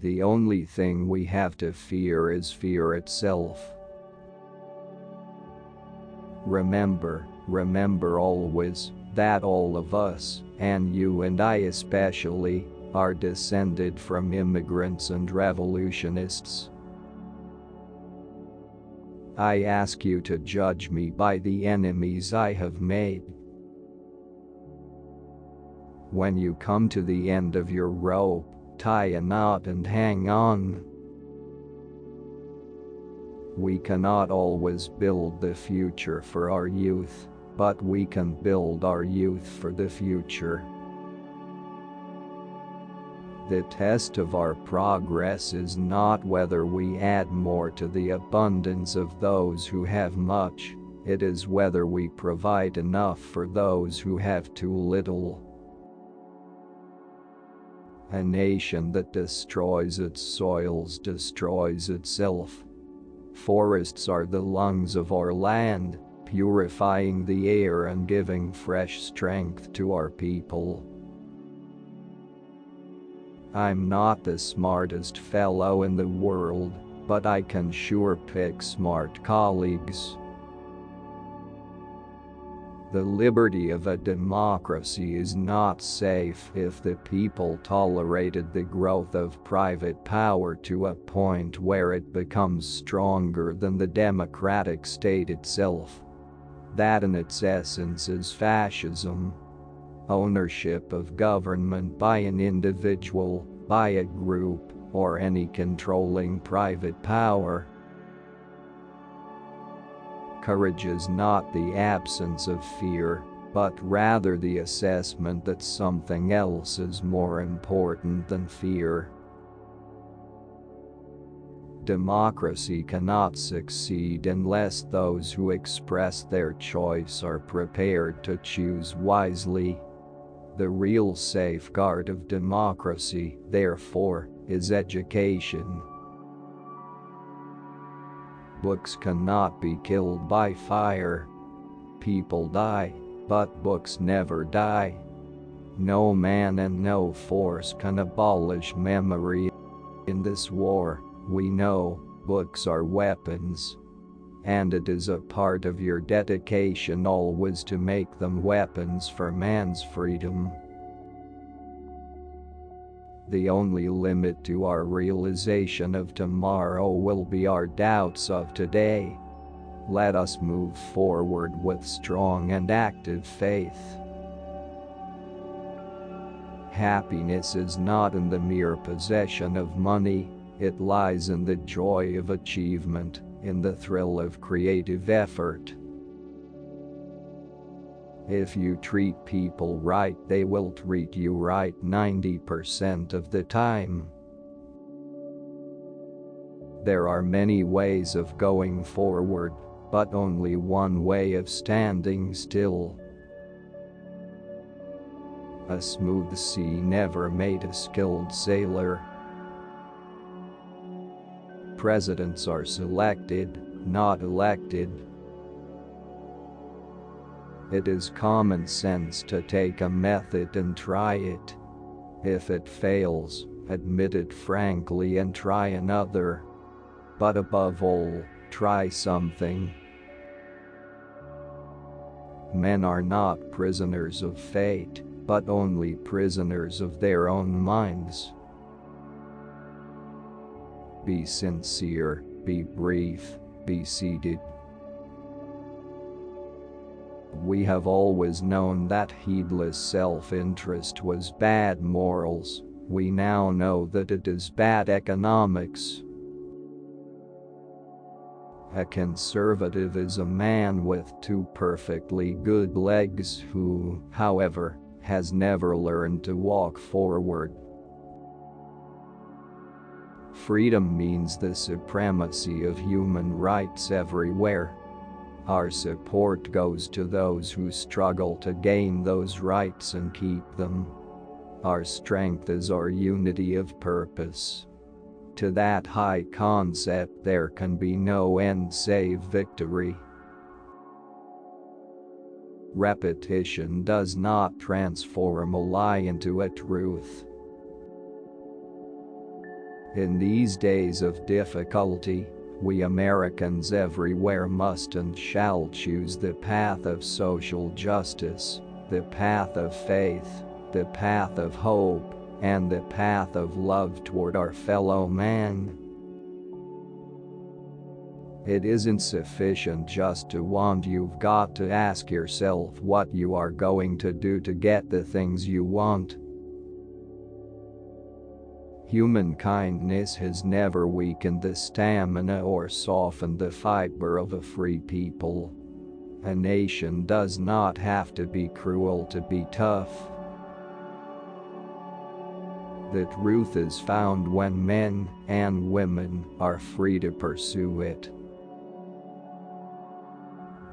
The only thing we have to fear is fear itself. Remember always, that all of us, and you and I especially, are descended from immigrants and revolutionists. I ask you to judge me by the enemies I have made. When you come to the end of your rope, tie a knot and hang on. We cannot always build the future for our youth, but we can build our youth for the future. The test of our progress is not whether we add more to the abundance of those who have much, it is whether we provide enough for those who have too little. A nation that destroys its soils destroys itself. Forests are the lungs of our land, purifying the air and giving fresh strength to our people. I'm not the smartest fellow in the world, but I can sure pick smart colleagues. The liberty of a democracy is not safe if the people tolerated the growth of private power to a point where it becomes stronger than the democratic state itself. That in its essence is fascism. Ownership of government by an individual, by a group, or any controlling private power. Courage is not the absence of fear, but rather the assessment that something else is more important than fear. Democracy cannot succeed unless those who express their choice are prepared to choose wisely. The real safeguard of democracy, therefore, is education. Books cannot be killed by fire. People die, but books never die. No man and no force can abolish memory. In this war, we know, books are weapons. And it is a part of your dedication always to make them weapons for man's freedom. The only limit to our realization of tomorrow will be our doubts of today. Let us move forward with strong and active faith. Happiness is not in the mere possession of money, it lies in the joy of achievement, in the thrill of creative effort. If you treat people right, they will treat you right 90% of the time. There are many ways of going forward, but only one way of standing still. A smooth sea never made a skilled sailor. Presidents are selected, not elected. It is common sense to take a method and try it. If it fails, admit it frankly and try another. But above all, try something. Men are not prisoners of fate, but only prisoners of their own minds. Be sincere, be brief, be seated. We have always known that heedless self-interest was bad morals. We now know that it is bad economics. A conservative is a man with two perfectly good legs who, however, has never learned to walk forward. Freedom means the supremacy of human rights everywhere. Our support goes to those who struggle to gain those rights and keep them. Our strength is our unity of purpose. To that high concept there can be no end save victory. Repetition does not transform a lie into a truth. In these days of difficulty, we Americans everywhere must and shall choose the path of social justice, the path of faith, the path of hope, and the path of love toward our fellow man. It isn't sufficient just to want, you've got to ask yourself what you are going to do to get the things you want. Human kindness has never weakened the stamina or softened the fiber of a free people. A nation does not have to be cruel to be tough. The truth is found when men and women are free to pursue it.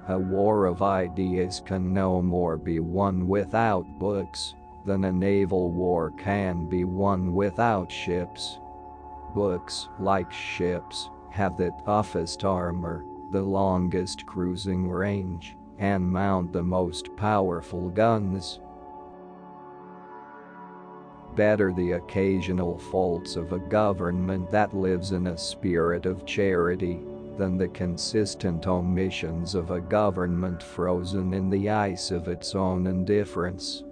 A war of ideas can no more be won without books than a naval war can be won without ships. Books, like ships, have the toughest armor, the longest cruising range, and mount the most powerful guns. Better the occasional faults of a government that lives in a spirit of charity than the consistent omissions of a government frozen in the ice of its own indifference.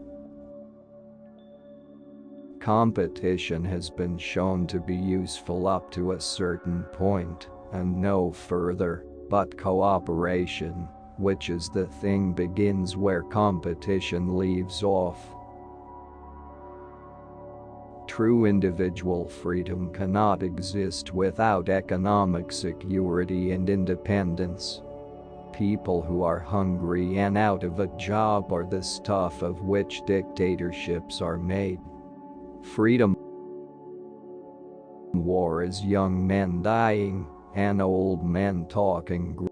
Competition has been shown to be useful up to a certain point, and no further, but cooperation, which is the thing, begins where competition leaves off. True individual freedom cannot exist without economic security and independence. People who are hungry and out of a job are the stuff of which dictatorships are made. Freedom. War is young men dying and old men talking.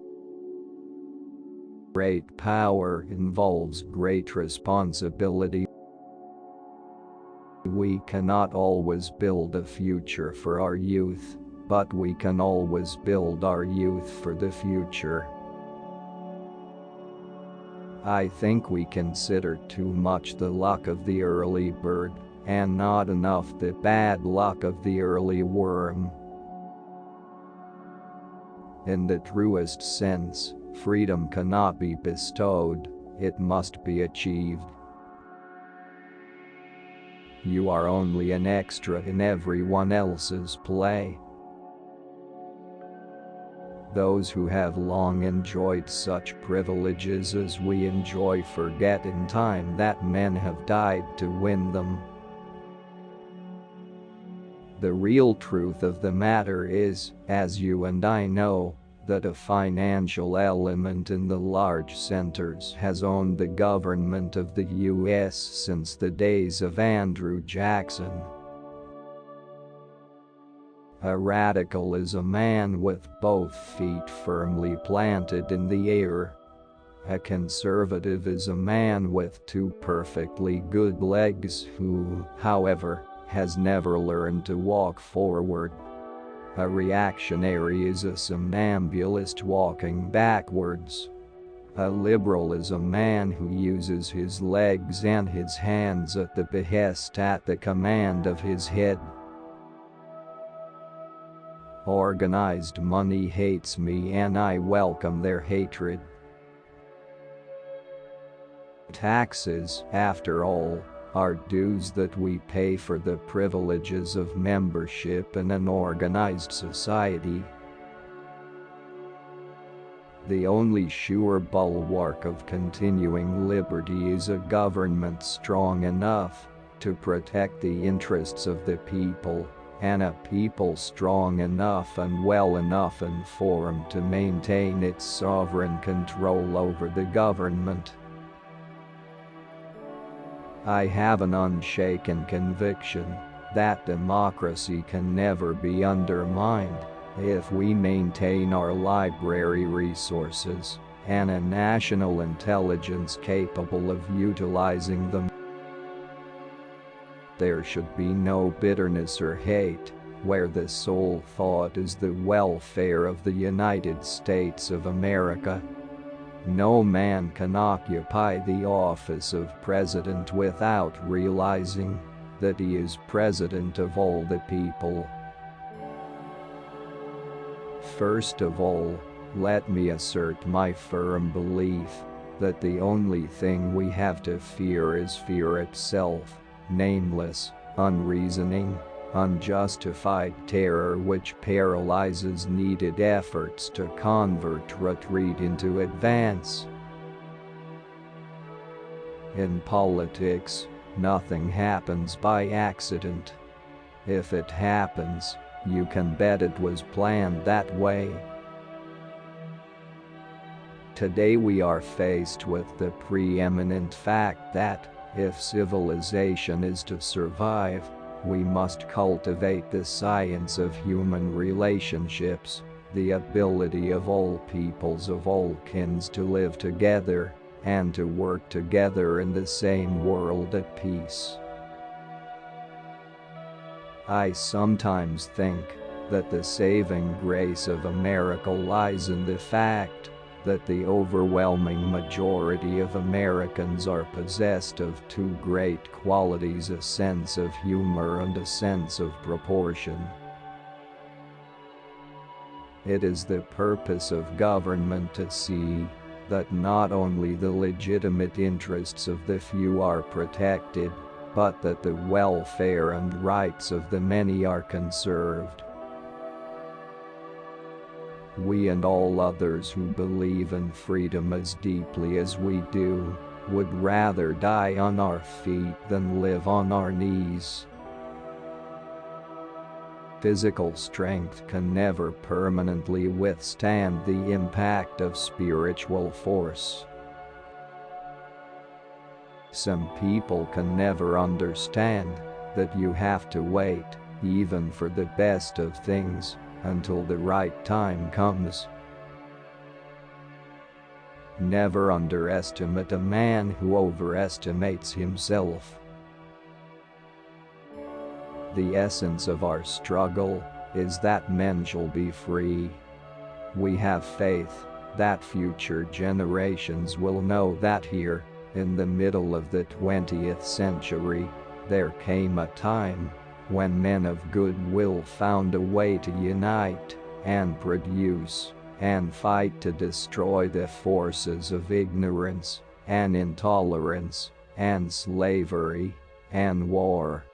Great power involves great responsibility. We cannot always build a future for our youth, but we can always build our youth for the future. I think we consider too much the luck of the early bird, and not enough the bad luck of the early worm. In the truest sense, freedom cannot be bestowed, it must be achieved. You are only an extra in everyone else's play. Those who have long enjoyed such privileges as we enjoy forget in time that men have died to win them. The real truth of the matter is, as you and I know, that a financial element in the large centers has owned the government of the US since the days of Andrew Jackson. A radical is a man with both feet firmly planted in the air. A conservative is a man with two perfectly good legs who, however, has never learned to walk forward. A reactionary is a somnambulist walking backwards. A liberal is a man who uses his legs and his hands at the behest, at the command of his head. Organized money hates me and I welcome their hatred. Taxes, after all, are dues that we pay for the privileges of membership in an organized society. The only sure bulwark of continuing liberty is a government strong enough to protect the interests of the people, and a people strong enough and well enough informed to maintain its sovereign control over the government. I have an unshaken conviction that democracy can never be undermined if we maintain our library resources and a national intelligence capable of utilizing them. There should be no bitterness or hate, where the sole thought is the welfare of the United States of America. No man can occupy the office of president without realizing that he is president of all the people. First of all, let me assert my firm belief that the only thing we have to fear is fear itself, nameless, unreasoning, unjustified terror which paralyzes needed efforts to convert retreat into advance. In politics, nothing happens by accident. If it happens, you can bet it was planned that way. Today we are faced with the preeminent fact that, if civilization is to survive, we must cultivate the science of human relationships, the ability of all peoples of all kins to live together and to work together in the same world at peace. I sometimes think that the saving grace of America lies in the fact that the overwhelming majority of Americans are possessed of two great qualities: a sense of humor and a sense of proportion. It is the purpose of government to see that not only the legitimate interests of the few are protected, but that the welfare and rights of the many are conserved. We and all others who believe in freedom as deeply as we do would rather die on our feet than live on our knees. Physical strength can never permanently withstand the impact of spiritual force. Some people can never understand that you have to wait, even for the best of things, until the right time comes. Never underestimate a man who overestimates himself. The essence of our struggle is that men shall be free. We have faith that future generations will know that here, in the middle of the 20th century, there came a time when men of goodwill found a way to unite and produce and fight to destroy the forces of ignorance and intolerance and slavery and war.